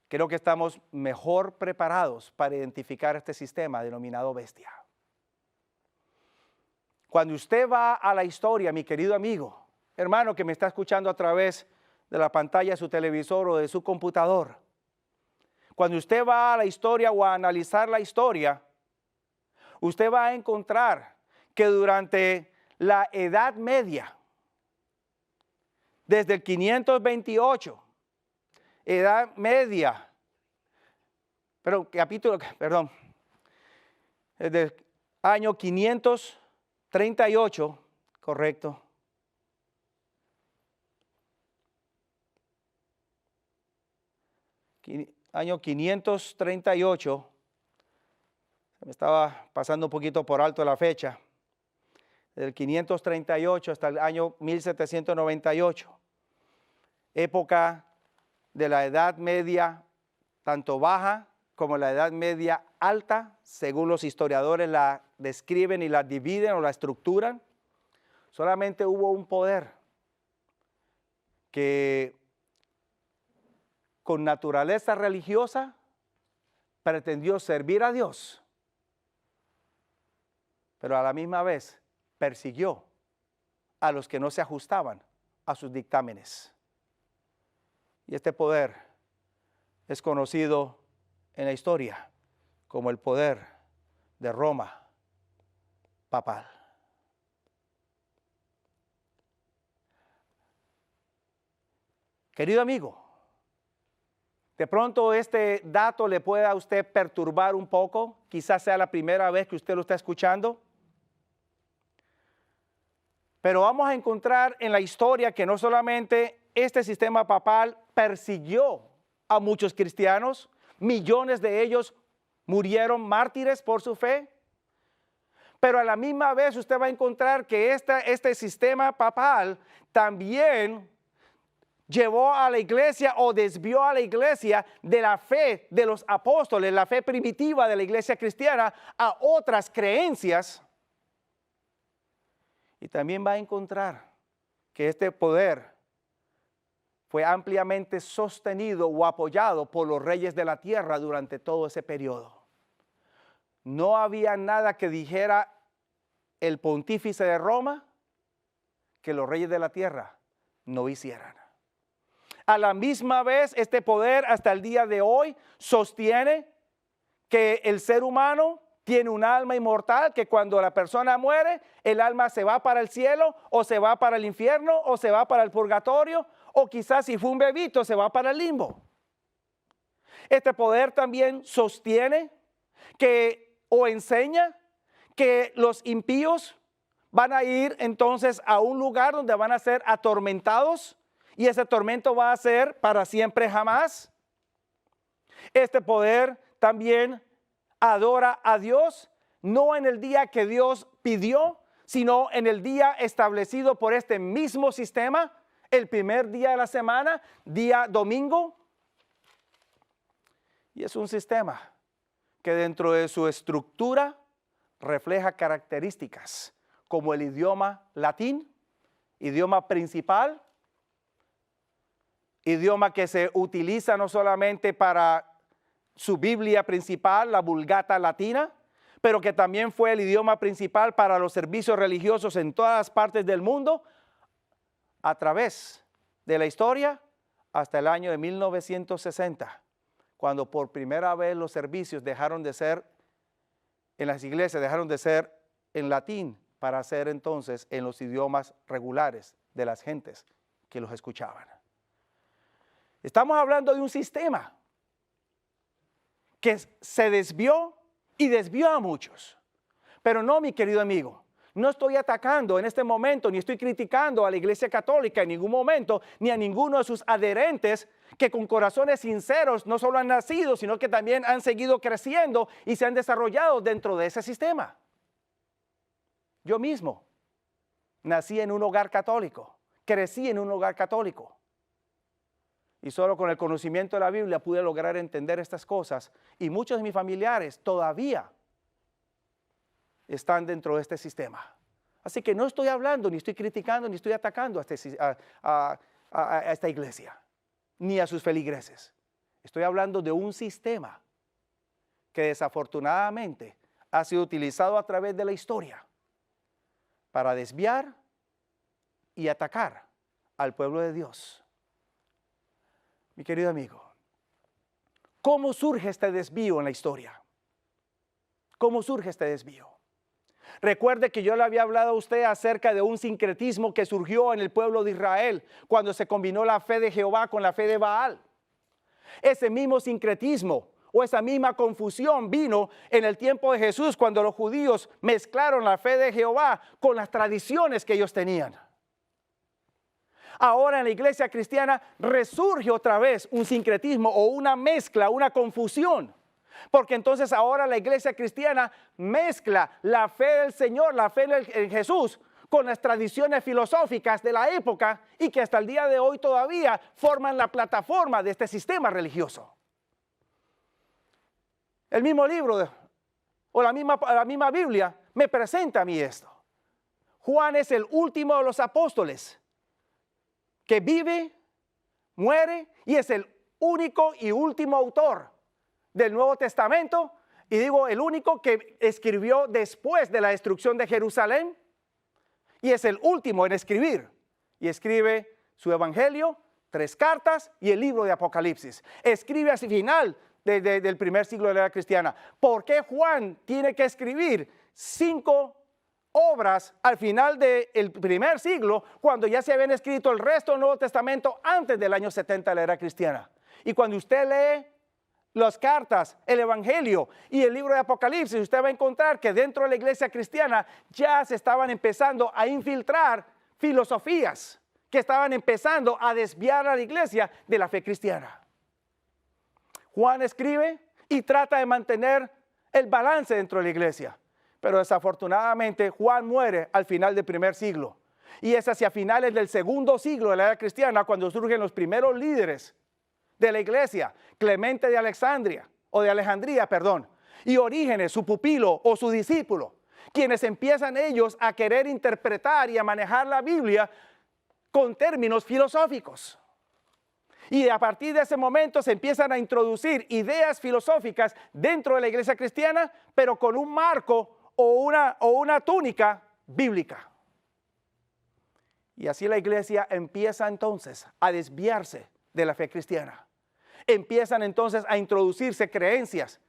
creo que estamos mejor preparados para identificar este sistema denominado bestia. Cuando usted va a la historia, mi querido amigo, hermano que me está escuchando a través de la pantalla de su televisor o de su computador, cuando usted va a la historia o a analizar la historia, usted va a encontrar que durante la Edad Media, desde el 528, Edad Media, desde el año 538, correcto, año 538, se me estaba pasando un poquito por alto la fecha, del 538 hasta el año 1798, época de la Edad Media, tanto baja como la Edad Media alta, según los historiadores la describen y la dividen o la estructuran. Solamente hubo un poder que con naturaleza religiosa pretendió servir a Dios, pero a la misma vez persiguió a los que no se ajustaban a sus dictámenes. Y este poder es conocido en la historia como el poder de Roma papal. Querido amigo, de pronto este dato le puede a usted perturbar un poco, quizás sea la primera vez que usted lo está escuchando. Pero vamos a encontrar en la historia que no solamente este sistema papal persiguió a muchos cristianos, millones de ellos murieron mártires por su fe, pero a la misma vez usted va a encontrar que este sistema papal también llevó a la iglesia o desvió a la iglesia de la fe de los apóstoles, la fe primitiva de la iglesia cristiana, a otras creencias. Y también va a encontrar que este poder fue ampliamente sostenido o apoyado por los reyes de la tierra durante todo ese periodo. No había nada que dijera el pontífice de Roma que los reyes de la tierra no hicieran. A la misma vez, este poder hasta el día de hoy sostiene que el ser humano tiene un alma inmortal, que cuando la persona muere, el alma se va para el cielo, o se va para el infierno, o se va para el purgatorio, o quizás si fue un bebito, se va para el limbo. Este poder también sostiene que, o enseña, que los impíos van a ir entonces a un lugar donde van a ser atormentados, y ese tormento va a ser para siempre jamás. Este poder también adora a Dios, no en el día que Dios pidió, sino en el día establecido por este mismo sistema, el primer día de la semana, día domingo. Y es un sistema que dentro de su estructura refleja características como el idioma latín, idioma principal, idioma que se utiliza no solamente para su Biblia principal, la Vulgata latina, pero que también fue el idioma principal para los servicios religiosos en todas las partes del mundo a través de la historia hasta el año de 1960, cuando por primera vez los servicios dejaron de ser en las iglesias, dejaron de ser en latín para ser entonces en los idiomas regulares de las gentes que los escuchaban. Estamos hablando de un sistema que se desvió y desvió a muchos. Pero no, mi querido amigo, no estoy atacando en este momento, ni estoy criticando a la Iglesia Católica en ningún momento, ni a ninguno de sus adherentes que con corazones sinceros no solo han nacido, sino que también han seguido creciendo y se han desarrollado dentro de ese sistema. Yo mismo nací en un hogar católico, crecí en un hogar católico. Y solo con el conocimiento de la Biblia pude lograr entender estas cosas. Y muchos de mis familiares todavía están dentro de este sistema. Así que no estoy hablando, ni estoy criticando, ni estoy atacando a esta iglesia, ni a sus feligreses. Estoy hablando de un sistema que desafortunadamente ha sido utilizado a través de la historia para desviar y atacar al pueblo de Dios. Mi querido amigo, ¿cómo surge este desvío en la historia? ¿Cómo surge este desvío? Recuerde que yo le había hablado a usted acerca de un sincretismo que surgió en el pueblo de Israel cuando se combinó la fe de Jehová con la fe de Baal. Ese mismo sincretismo o esa misma confusión vino en el tiempo de Jesús cuando los judíos mezclaron la fe de Jehová con las tradiciones que ellos tenían. Ahora en la iglesia cristiana resurge otra vez un sincretismo o una mezcla, una confusión. Porque entonces ahora la iglesia cristiana mezcla la fe del Señor, la fe en Jesús, con las tradiciones filosóficas de la época y que hasta el día de hoy todavía forman la plataforma de este sistema religioso. El mismo libro o la misma Biblia me presenta a mí esto. Juan es el último de los apóstoles que vive, muere y es el único y último autor del Nuevo Testamento, y digo el único que escribió después de la destrucción de Jerusalén, y es el último en escribir, y escribe su evangelio, 3 cartas y el libro de Apocalipsis. Escribe hacia el final del primer siglo de la era cristiana. ¿Por qué Juan tiene que escribir 5 obras al final del primer siglo, cuando ya se habían escrito el resto del Nuevo Testamento antes del año 70 de la era cristiana? Y cuando usted lee las cartas, el evangelio y el libro de Apocalipsis, usted va a encontrar que dentro de la iglesia cristiana ya se estaban empezando a infiltrar filosofías que estaban empezando a desviar a la iglesia de la fe cristiana. Juan escribe y trata de mantener el balance dentro de la iglesia. Pero desafortunadamente Juan muere al final del primer siglo. Y es hacia finales del segundo siglo de la era cristiana cuando surgen los primeros líderes de la iglesia, Clemente de Alejandría, y Orígenes, su pupilo o su discípulo, quienes empiezan ellos a querer interpretar y a manejar la Biblia con términos filosóficos. Y a partir de ese momento se empiezan a introducir ideas filosóficas dentro de la iglesia cristiana, pero con un marco o una túnica bíblica. Y así la iglesia empieza entonces a desviarse de la fe cristiana. Empiezan entonces a introducirse creencias,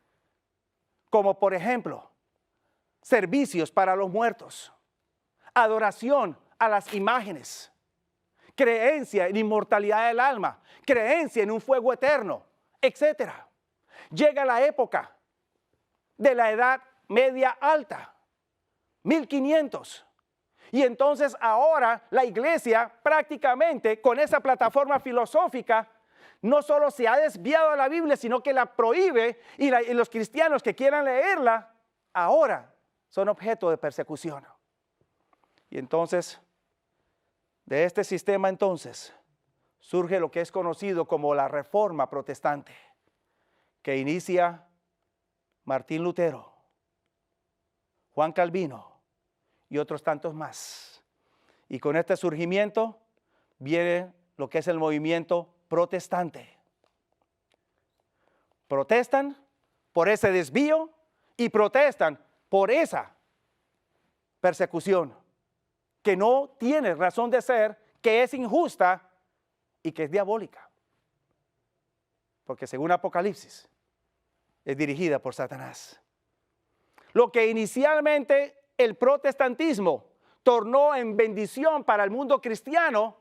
como por ejemplo, servicios para los muertos, adoración a las imágenes, creencia en inmortalidad del alma, creencia en un fuego eterno, etc. Llega la época de la Edad Media Alta, 1500. Y entonces ahora la iglesia prácticamente con esa plataforma filosófica no solo se ha desviado de la Biblia, sino que la prohíbe y los cristianos que quieran leerla ahora son objeto de persecución. Y entonces, de este sistema entonces, surge lo que es conocido como la Reforma Protestante, que inicia Martín Lutero, Juan Calvino y otros tantos más. Y con este surgimiento viene lo que es el movimiento protestante. Protestan por ese desvío y protestan por esa persecución que no tiene razón de ser, que es injusta y que es diabólica. Porque según Apocalipsis, es dirigida por Satanás. Lo que inicialmente el protestantismo tornó en bendición para el mundo cristiano,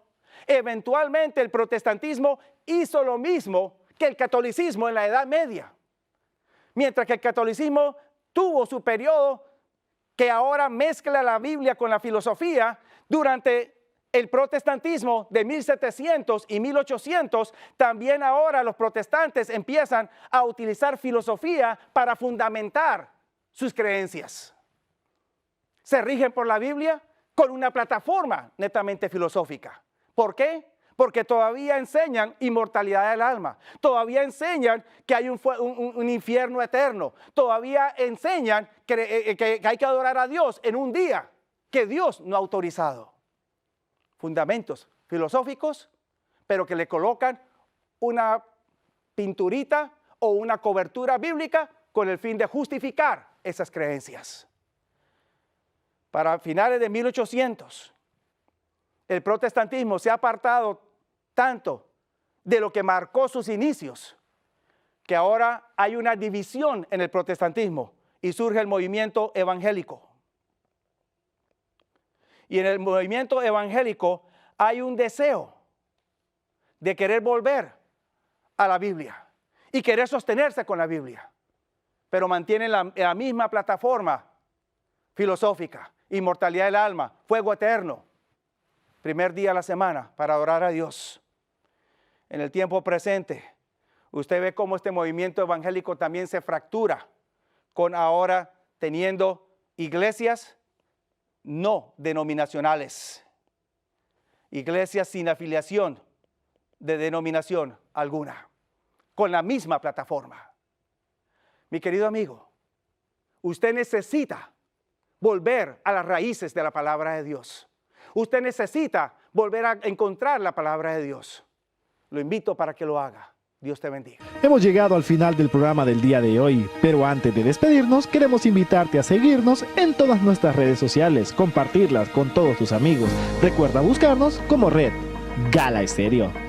eventualmente el protestantismo hizo lo mismo que el catolicismo en la Edad Media. Mientras que el catolicismo tuvo su periodo que ahora mezcla la Biblia con la filosofía, durante el protestantismo de 1700 y 1800, también ahora los protestantes empiezan a utilizar filosofía para fundamentar sus creencias. Se rigen por la Biblia con una plataforma netamente filosófica. ¿Por qué? Porque todavía enseñan inmortalidad del alma, todavía enseñan que hay un infierno eterno, todavía enseñan que hay que adorar a Dios en un día que Dios no ha autorizado. Fundamentos filosóficos, pero que le colocan una pinturita o una cobertura bíblica con el fin de justificar esas creencias. Para finales de 1800, el protestantismo se ha apartado tanto de lo que marcó sus inicios, que ahora hay una división en el protestantismo y surge el movimiento evangélico. Y en el movimiento evangélico hay un deseo de querer volver a la Biblia y querer sostenerse con la Biblia, pero mantienen la misma plataforma filosófica: inmortalidad del alma, fuego eterno, primer día de la semana para adorar a Dios. En el tiempo presente, usted ve cómo este movimiento evangélico también se fractura, con ahora teniendo iglesias no denominacionales, iglesias sin afiliación de denominación alguna, con la misma plataforma. Mi querido amigo, usted necesita volver a las raíces de la palabra de Dios. Usted necesita volver a encontrar la palabra de Dios. Lo invito para que lo haga. Dios te bendiga. Hemos llegado al final del programa del día de hoy, pero antes de despedirnos queremos invitarte a seguirnos en todas nuestras redes sociales, compartirlas con todos tus amigos. Recuerda buscarnos como Red Gala Estéreo.